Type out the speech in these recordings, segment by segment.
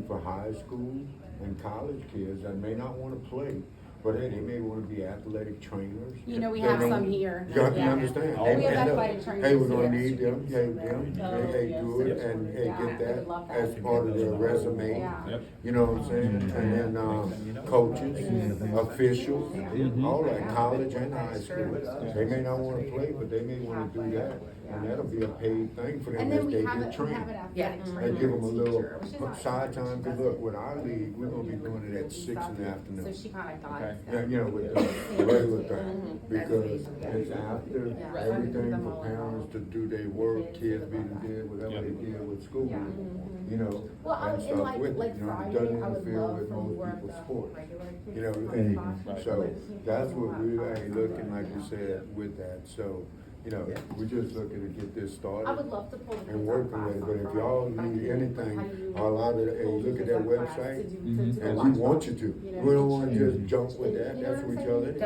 for high school and college kids that may not wanna play, but hey, they may wanna be athletic trainers. You know, we They have don't- some here. You Yeah. understand? We have Hey, athletic trainers hey, we're gonna here. need them, hey, Oh, do it, yes. and, hey, Yeah, get I would love that that. as part of their resume. Yeah. Yep. You know what I'm saying? And then, coaches, officials, all that, college and high school. They may not wanna play, but they may wanna do that, and that'll be a paid thing for them And as then we they have get an trained. athletic trainer. And give them a little teacher, which is nice. side time, cause look, with our league, we're gonna be doing it at 6 in the So afternoon. she kinda Okay. guides Yeah, them. you know, with the regular thing, because it's after everything for parents to do their work, kids be did whatever they did with school, you know, Well, I and would, and stuff like, with it, like you know, it Friday, doesn't I would interfere love with for most more of people's the sports. regular kids You know, to and come by. so that's what we ain't looking, like you said, with that, so, you know, we're just looking to get this started. I would love to pull the kids And out working with it, but if y'all need anything, a lot of, hey, look at that website, and we want you to. We don't wanna just jump with that, that's what we tell anybody.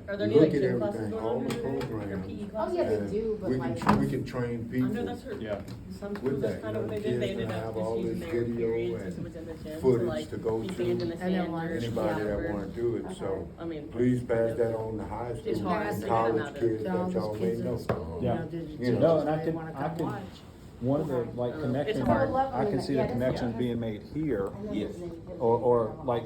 Are there any Look like at gym classes everything, going all on the here today? Or programs. PE Oh, classes? yeah, they and do, but we like. can, we can train I know people that's her. Yeah. Some with schools, that's that, kind you of know, what they kids did, they ended gonna up have just all using this their video periods and since it was in the gym, to footage like, to go be to. banned in the And then sand. learn. or Anybody that whatever. wanna do it, so I mean. please pass that on to high It's school hard and to get college them out of kids it. that y'all may know. Yeah. You know. No, and I can, one of the, like, connections, It's hard. I can see the connections being made here. Or like,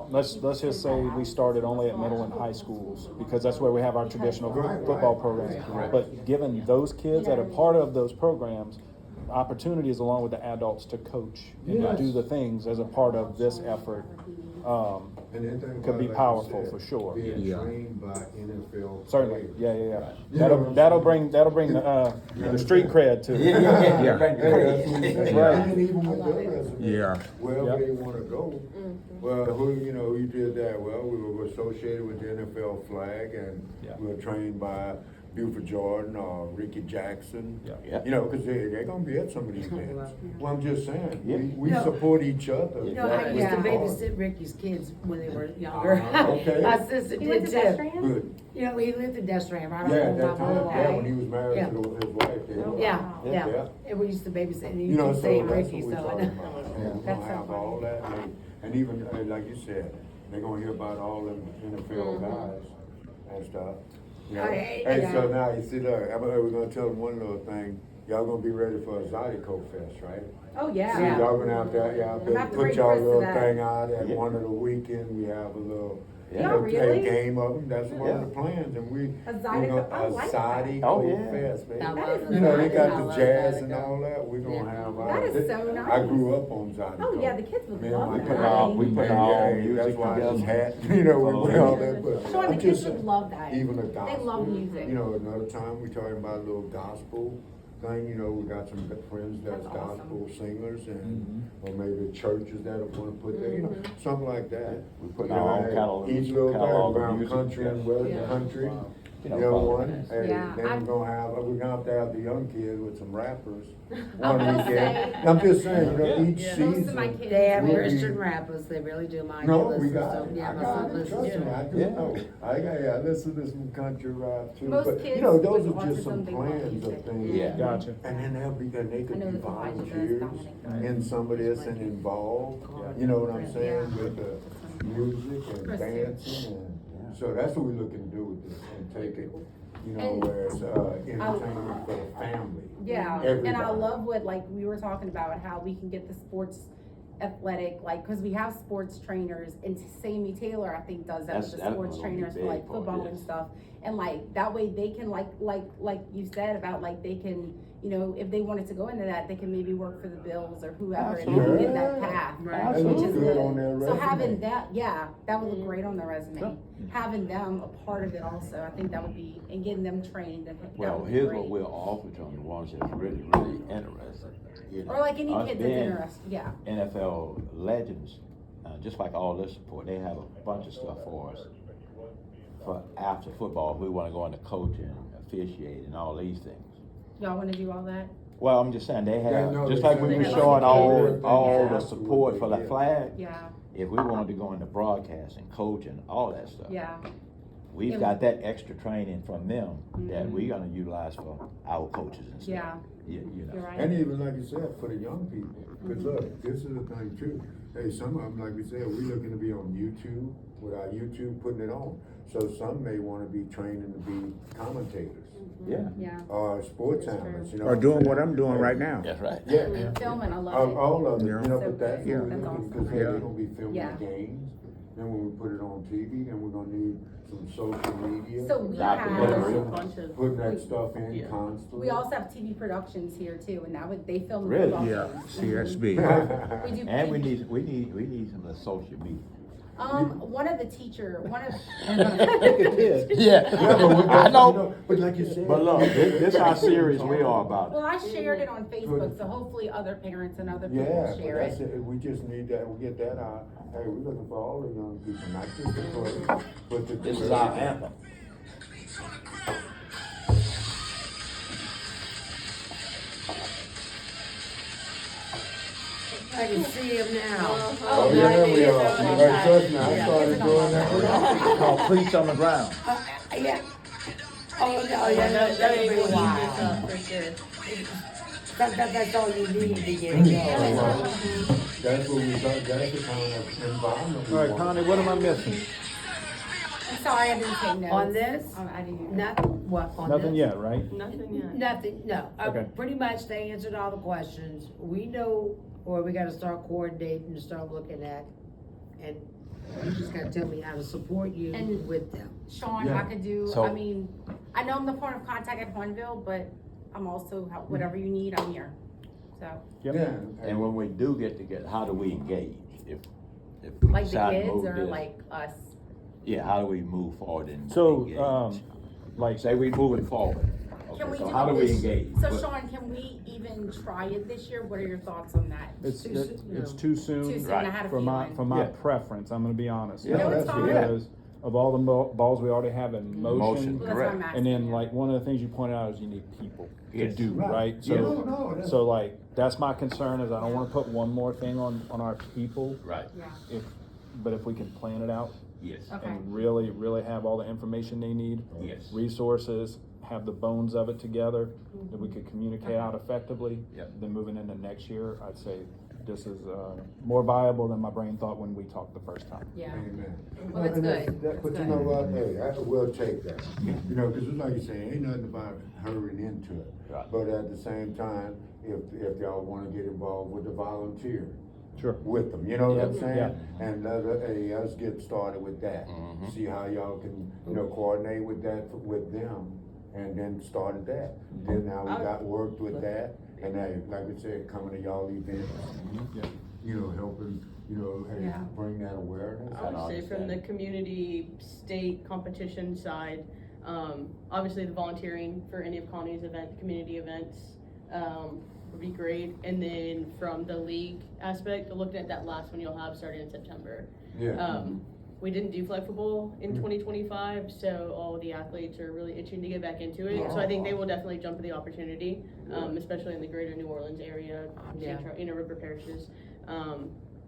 let's just say we started only at middle and high schools, because that's where we have our traditional football programs. But given those kids that are part of those programs, opportunities along with the adults to coach and to do the things as a part of this effort, And then think could about be it, like you powerful said, for sure. Being trained by NFL. Certainly, players. yeah. That'll bring the street cred to it. Hey, that's what we say. Right. And even with their resume. Yeah. Wherever Yep. they wanna go, well, who, you know, who did that? Well, we were associated with the NFL flag, and Yeah. we were trained by Buford Jordan or Ricky Jackson. Yeah. You know, cause they're gonna be at some of these events. Well, I'm just saying, we No. support each other. You know, I used to With the babysit Ricky's kids when they were younger. Okay. My sister You went did to too. Destrehan? Good. You know, he lived in Destrehan, right Yeah, at on that my time, mother. yeah, when he was married Yeah. to his wife. they were- Yeah, Yeah. yeah. And we used to babysit, and You you know, keep so saying that's Ricky, what we're so. talking about. And we're That's gonna so have all that, and even, like you said, they're gonna hear about all them NFL guys and stuff. You know? Hey, Hey, so yeah. now, you see, look, we're gonna tell them one little thing, y'all gonna be ready for a Zydeco Fest, right? Oh, yeah. See, y'all gonna have to, y'all I'm gonna have to put bring y'all Chris to little that. thing out at one of the weekends, we have a little. Yeah, really? Game of them, that's one of the plans, and we. A we're Zydeco- gonna- I like that. Zydeco Oh, yeah. Fest, baby. I That love is it. You know, they I got love the jazz and Zydeco. all that, we're gonna Yeah. have. That is so I nice. grew up on Zydeco. Oh, yeah, the kids would Me and love my that. cousin. We put Yeah, our yeah, own that's music why this together. hat, you know, we put all that, but. Sean, the I'm kids just would saying, love that. Even a gospel. They love music. You know, another time, we talking about a little gospel thing, you know, we got some good friends that's That's awesome. gospel singers and, or maybe churches that wanna put there, you know, something like that. We put You our know, own hey, catalog- Each little catalog thing of around music, country and yeah. western country, You you know, know, follow one, it. hey, Yeah, then I'm- we're gonna have to have the young kids with some rappers. I'm One gonna weekend. say- I'm just saying, you know, each Yeah. season. Most of my kids. They have We'll be- Christian rappers, they really do. Mine No, listen, we got so, it. yeah, I my got son it. listens Trust to me, I it. do know. I listen to some country rap too. Most But, kids you know, those with are just some autism, they love plans of music. things. Yeah. Gotcha. And then and they I could know be that Elijah does, volunteers Dominic does. in some of this and involved. You know what I'm saying, Yeah. with the music and Chris, dancing and, so that's what we're looking to do with this and take it, you know, And- where it's, entertainment for the family. Yeah, and I Everybody. love what, like, we were talking about, how we can get the sports athletic, like, cause we have sports trainers, and Sammy Taylor, I think, does that with the That's sports gonna be trainers for big like for it, football and yes. stuff. And like, that way they can like you said about, like, they can, you know, if they wanted to go into that, they can maybe work for the Bills or whoever, and they can get that Yeah. path. Right. That Which looks is good good. on their So resume. having that, yeah, that would look great on their resume. Having them a part of it also, I think that would be, and getting them trained, and that Well, would be here's great. what we'll offer to them, the ones that's really, really interested. You know, Or like any us kid that's being interested, yeah. NFL legends, just like all this support, they have a bunch of stuff for us. For after football, we wanna go into coaching, officiating, and all these things. Y'all wanna do all that? Well, I'm just saying, they Yeah, have, no, just they like we said were they have showing like all yeah. the support for the Yeah. flag. Yeah, If we wanted to go into broadcasting, coaching, all that stuff. yeah. We've Yeah. got that extra training from them that Mhm. we're gonna utilize for our coaches and stuff. Yeah, you know. You're right. And even like you said, for the young people, cause look, this is the thing too. Hey, some of them, like we said, we looking to be on YouTube, with our YouTube putting it on. So some may wanna be training to be commentators, Yeah, Yeah. or sports That's true. analysts, you know. Or doing what I'm doing right now. that's right. Yeah. Filming, I love it. All of it, Yeah. you know, So but that's good. what Yeah. we're That's looking, awesome. cause they're gonna be filming Yeah. the games. Then when we put it on TV, then we're gonna need some social media. So we Documentary. have, Putting that stuff in Yeah. constantly. we also have TV productions here too, and that would, they film the Really? football Yeah, games. CSB. We do. And we TV. need some of the social media. One of the teacher, one of. Yeah, Yeah, but we, I know. but like you said. But look, this how serious we are about Well, it. I shared it on Facebook, so hopefully other parents and other people Yeah, will but share that's it. it, we just need that, we get that out. Hey, we're looking for all the young people, not just the players, but the. This is our anthem. I can see him now. Oh, yeah, we are. Hey, trust me, I started doing that. Called Cleats on the Ground. Yeah. Oh, no, yeah, that would be a while. For sure. Sometimes that's all you need to get it going. That's what we got, that's the kind of environment we All right, want. Connie, what am I missing? I'm sorry, I didn't take notes. On this? I didn't. Not, what, on this? Nothing yet, right? Nothing yet. Nothing, no. Okay. Pretty much they answered all the questions. We know where we gotta start coordinating and start looking at. And you just gotta tell me how to support you And- with them. Sean, Yeah. I could do, So- I mean, I know I'm the point of contact at Hornville, but I'm also, whatever you need, I'm here. So, Yep. Yeah. And when we do get together, how do we engage? If we like the decide to kids move or this, like us. yeah, how do we move forward and So, engage? like, Say we moving forward. Can we Okay, so do how do it we this- engage? So What- Sean, can we even try it this year? What are your thoughts on that? it's, Too it's soon, it's no. too soon. Too soon, Right. I had a For my, feeling. for my Yeah. preference, I'm gonna be honest. Yeah, No, it's that's fine. good. Because of all the balls we already have in Motion. motion. Well, that's what I'm Correct. And then asking, yeah. like, one of the things you pointed out is you need people to Yes. do, Right. right? Yeah. So, No, that's- so like, that's my concern is I don't wanna put one more thing on our people. Right, Yeah, But if we can plan it out yes, Okay. and really, really have all the information they need, yes. resources, have the bones of it together, that we could communicate out effectively. Yep. Then moving into next year, I'd say this is, more viable than my brain thought when we talked the first time. yeah. Amen. Well, that's And good. that- But That's you know good. what, hey, we'll take that, you know, cause it's like you say, ain't nothing about hurrying into it. Right. But at the same time, if y'all wanna get involved with the volunteer, Sure. with them, you know what I'm Yeah, saying? yeah. And, hey, let's get started with that. Mhm. See how y'all can, you know, coordinate with that, with them, and then started that. Then now we got worked with that, and hey, like we said, coming to y'all events, Yeah. you know, helping, you know, hey, Yeah. bring that awareness. I would say from the community, state competition side, obviously the volunteering for any of Connie's community events, would be great. And then from the league aspect, looking at that last one you'll have starting in September. Yeah. We didn't do flag football in 2025, so all the athletes are really itching to get back into it. So I think they will definitely jump at the opportunity, especially in the greater New Orleans area, Yeah. River parishes.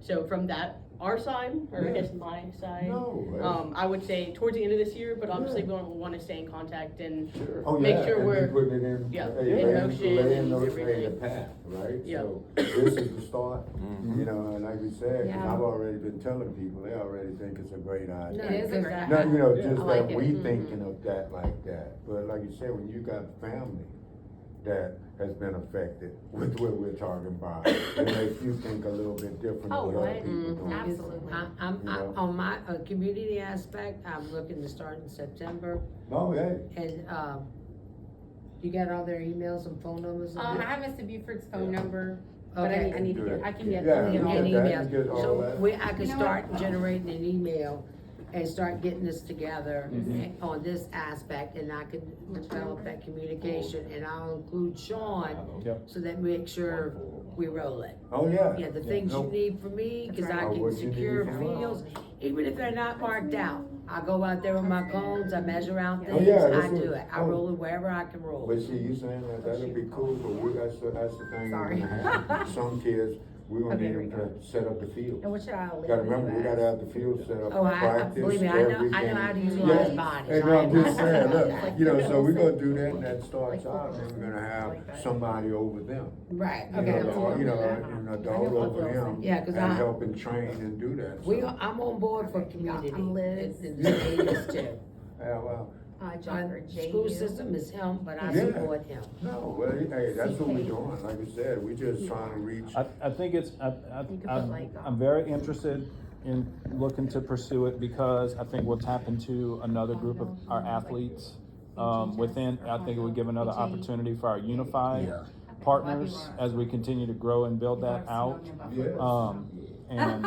So from that, our side, or I Yeah. guess my side, No. I would say towards the end of this year, but obviously we want to stay in contact and Oh, make yeah, sure and we're- we putting it in, yeah, hey, in laying- motion laying and those- hey, everything. the path, right? Yeah. So this is the start, Mhm. you know, and like we said, 'cause Yeah. I've already been telling people, they already think it's a great idea. It is a great Not- Not, you know, I just like that it. we Mhm. thinking of that like that, but like you said, when you got family that has been affected with what we're talking about, it makes you think a little bit different Oh, than what other what? people Mhm. doing. Absolutely. I'm, You know? on my, community aspect, I'm looking to start in September. Oh, hey, And, you got all their emails and phone numbers? and I that? have Mr. Buford's phone number, but Okay. I need to get, I can get. Yeah, you know, you And get that, emails. you get all So that. I could You know start what? generating an email and start getting this together Mhm. on this aspect, and I can develop that communication, and I'll include Sean, Yep. so that make sure we roll it. Oh, yeah. Yeah, the things you No. need from me, cause That's I right. Oh, can what you need secure from us. fields, even if they're not marked out. I go out there with my cones, I measure out Oh, things, yeah, I that's do what- it, I oh. roll it wherever I can roll. But see, you saying that, that'd be cool, but that's the thing. we're Sorry. gonna have. Some kids, we're gonna Okay, need here we them to set up the field. And what should I live? Gotta remember, we gotta have the field set up Oh, for I practice, believe me, every I know how to game. utilize Yeah. bodies. And I I'm just know. saying, look, Like you know, so we're fields gonna do that, and that starts like out, and then we're gonna have like that. somebody over them. Right, You okay. know, an adult over him. Yeah, 'cause and I- help and train and do that, We, so. I'm on board for community. I'm Liz. And the stadiums too. Yeah, well, Jennifer, Our school system is him, but I Yeah. support him. no, well, hey, that's what we're doing, like I said, we just trying to reach. I think it's, You could put like, I'm very interested in looking to pursue it because I think we'll tap into another group of our athletes. Within, I think it would give another opportunity for our unified partners as we continue to grow and build that out. Yes. And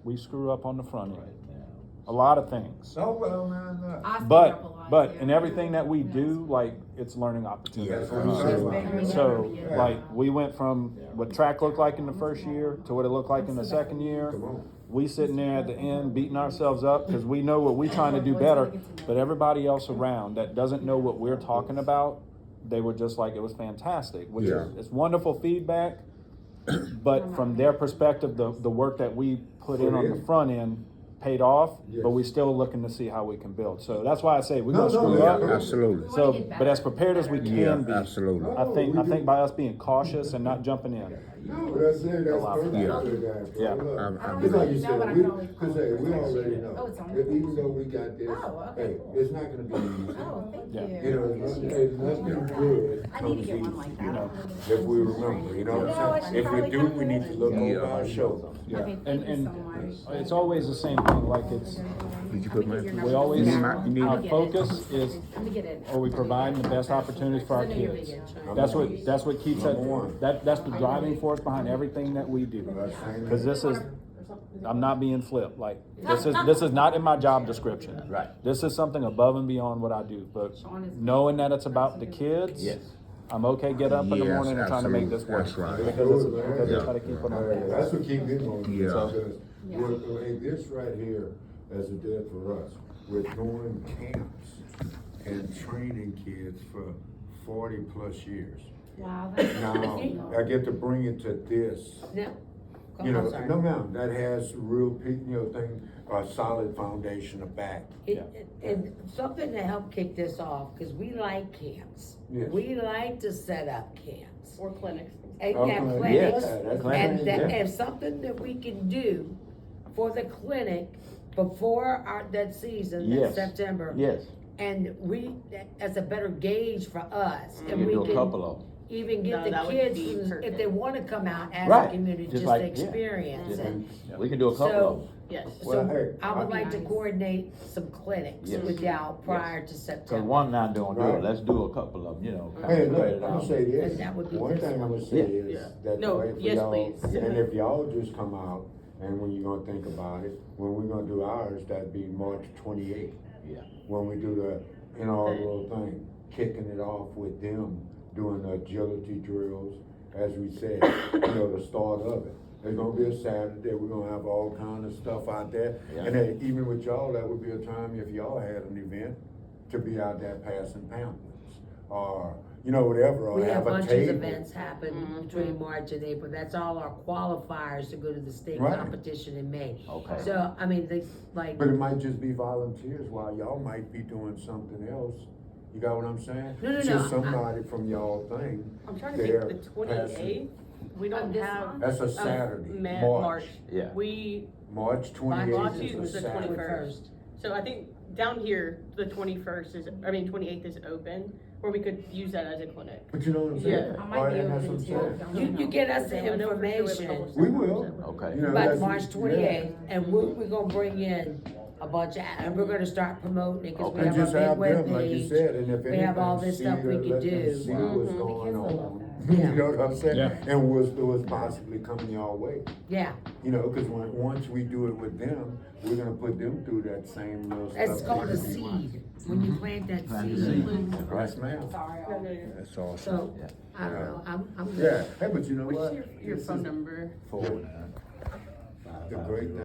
we screw up on the front end, a lot of things. Oh, well, man, look. I screwed up a lot, But yeah. in everything that we do, like, it's learning opportunities. That's what I'm saying. So, like, we went from what track looked like in the first year to what it looked like in the second year. Come on. We sitting there at the end beating ourselves up because we know what we're trying to do better, but everybody else around that doesn't know what we're talking about, they were just like, it was fantastic, which is, it's wonderful feedback. But from their perspective, the work that we put in on the front end paid off, but we still looking to see how we can build. So that's why I say we're gonna screw up. Absolutely. So, but as prepared as we Yeah, can be, absolutely. I think by us being cautious and not jumping in. No, that's it, that's Allow for perfect. that. Look, Yeah. look, I'm It's like you No, but I said, can always cause hey, we already Oh, know, it's on. that even though we got this, Oh, okay, hey, cool. it's not gonna be easy. Oh, thank Yeah. you. You know, nothing good I need comes to get one easy, like you know, that. if we remember, you know what No, I I'm should saying? If we probably do, come we need to look Yeah. over our shoulder. Okay, And, thank you and so much. it's always the same thing, like it's, Did you put my? we always, You need my- you need our my- focus is, Let me get it. are we providing the best opportunities for our kids? That's what keeps it, that's the driving force behind everything that we do. Cause this is, I'm not being flip, like, this is not in my job description. Right. This is something above and beyond what I do, but knowing that it's about the kids. Yes. I'm okay getting up in the Yes, morning and trying to make this work. absolutely. That's Because right. because Yeah. I try to keep it on. Hey, that's what keep me motivated, Yeah. because Yeah. hey, this right here, as it did for us, we're doing camps and training kids for 40+ years. Wow, that's. Now, I get to bring it to this, Now, you know, I'm sorry. no, ma'am, that has real, a solid foundation of back. And something to help kick this off, cause we like camps. Yes. We like to set up camps. Or clinics. And Okay, clinics, yeah, that's and right, that, yeah. and something that we can do for the clinic before that season, that Yes. September. Yes, And as a better gauge for us, you and can we do a can couple of them. even get No, the that would kids, be if perfect. they wanna come out as a Right, community, just just like- to yeah. experience Just- it. We can do a couple So- of them. Yes. Well, hey, So I would I- like to coordinate some clinics Yes. with y'all prior to Cause September. one not doing Right. good, let's do a couple of them, you know. Hey, kinda look, spread I'm it gonna out. say this, And that would be one this thing I'm one. gonna say Yeah. is, Yeah. that No, the way for yes, y'all, please. and if y'all just come out, and when you're gonna think about it, when we're gonna do ours, that'd be March 28th. Yeah. When we do the inaugural thing, kicking it off with them, doing the agility drills, as we said, the start of it. It's gonna be a Saturday, we're gonna have all kind of stuff out there, Yeah. and then even with y'all, that would be a time if y'all had an event, to be out there passing pamphlets, or, whatever, or We have have a bunches table. of events happen between March and April, that's all our qualifiers to go to the state Right. competition in May. Okay. So, I mean, like, But it might just be volunteers, while y'all might be doing something else. You got what I'm saying? No, Just somebody from y'all thing. I'm trying to there think, the passing. 28th, we don't this have. month? That's a of Saturday, March. March. Yeah. We, March my 28th March is a is the Saturday. 21st. So I think down here, the 28th is open, where we could use that as a clinic. But you know what I'm saying? Yeah. I might be And that's open what I'm too. saying. you get us the I know for sure we have a couple information We will. services. Okay. You know, by that's- March 28th, and we're gonna bring in a bunch of, and we're gonna start promoting it, cause we Okay. And have just a have big them, like you webpage. said, and if We have all anything, this stuff we let could them do. see what's Mhm. going The kids on. that. You know what I'm saying? Yeah. And what's possibly coming your way. Yeah, Cause once we do it with them, we're gonna put them through that same little stuff. it's called a they can do. seed, when you plant that Plant the seed. seed. Yes, ma'am. Sorry. No, no, you're- That's awesome. So, Yeah. I don't know, I'm good. Yeah, hey, but you know what? What's your This phone is number? Forward. The great thing.